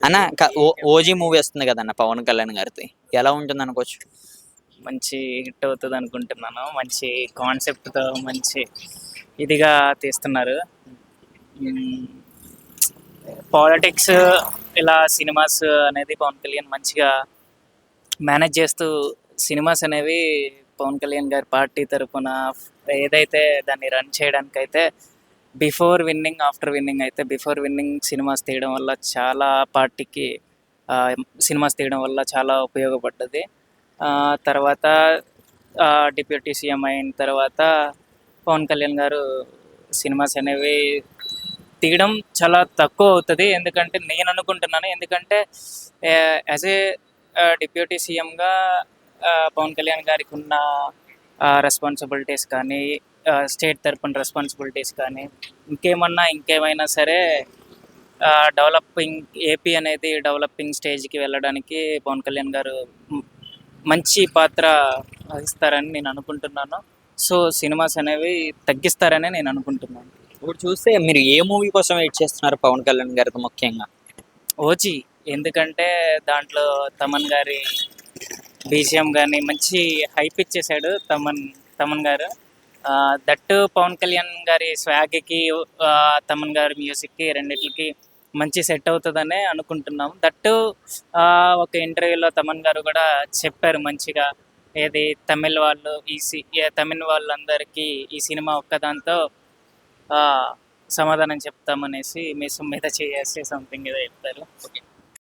అన్న OG movie వస్తుంది కదన్న పవన్ కళ్యాణ్ గారిది. ఎలా ఉంటుంది అనుకోవచ్చు? మంచి హిట్ అవుతుంది అనుకుంటున్నాను. మంచి కాన్సెప్ట్తో మంచి ఇదిగా తీస్తున్నారు. పాలిటిక్స్ ఇలా సినిమాస్ అనేది పవన్ కళ్యాణ్ మంచిగా మేనేజ్ చేస్తూ సినిమాస్ అనేవి పవన్ కళ్యాణ్ గారి పార్టీ తరపున ఏదైతే దాన్ని రన్ చేయడానికైతే బిఫోర్ విన్నింగ్ ఆఫ్టర్ విన్నింగ్ అయితే బిఫోర్ విన్నింగ్ సినిమాస్ తీయడం వల్ల చాలా పార్టీకి సినిమాస్ తీయడం వల్ల చాలా ఉపయోగపడ్డది. తర్వాత డిప్యూటీ సీఎం అయిన తర్వాత పవన్ కళ్యాణ్ గారు సినిమాస్ అనేవి తీయడం చాలా తక్కువ అవుతుంది. ఎందుకంటే నేను అనుకుంటున్నాను, ఎందుకంటే యాజ్ ఏ డిప్యూటీ సీఎంగా పవన్ కళ్యాణ్ గారికి ఉన్న రెస్పాన్సిబిలిటీస్ కానీ, స్టేట్ తరపున రెస్పాన్సిబిలిటీస్ కానీ, ఇంకేమైనా సరే డెవలపింగ్ ఏపీ అనేది డెవలపింగ్ స్టేజ్కి వెళ్ళడానికి పవన్ కళ్యాణ్ గారు మంచి పాత్ర వహిస్తారని నేను అనుకుంటున్నాను. సో సినిమాస్ అనేవి తగ్గిస్తారని నేను అనుకుంటున్నాను. ఇప్పుడు చూస్తే మీరు ఏ మూవీ కోసం వెయిట్ చేస్తున్నారు పవన్ కళ్యాణ్ గారితో ముఖ్యంగా? ఓజీ, ఎందుకంటే దాంట్లో తమన్ గారి బీజిఎం కానీ మంచి హైప్ ఇచ్చేసాడు తమన్ గారు. దట్టు పవన్ కళ్యాణ్ గారి స్వాగ్కి, తమన్ గారి మ్యూజిక్కి రెండిట్లకి మంచి సెట్ అవుతుందనే అనుకుంటున్నాం. దట్టు ఒక ఇంటర్వ్యూలో తమన్ గారు కూడా చెప్పారు మంచిగా, ఏది తమిళ వాళ్ళందరికీ ఈ సినిమా ఒక్కదాంతో సమాధానం చెప్తామనేసి మీసం మీద చేసి సంథింగ్ ఏదో చెప్తారు.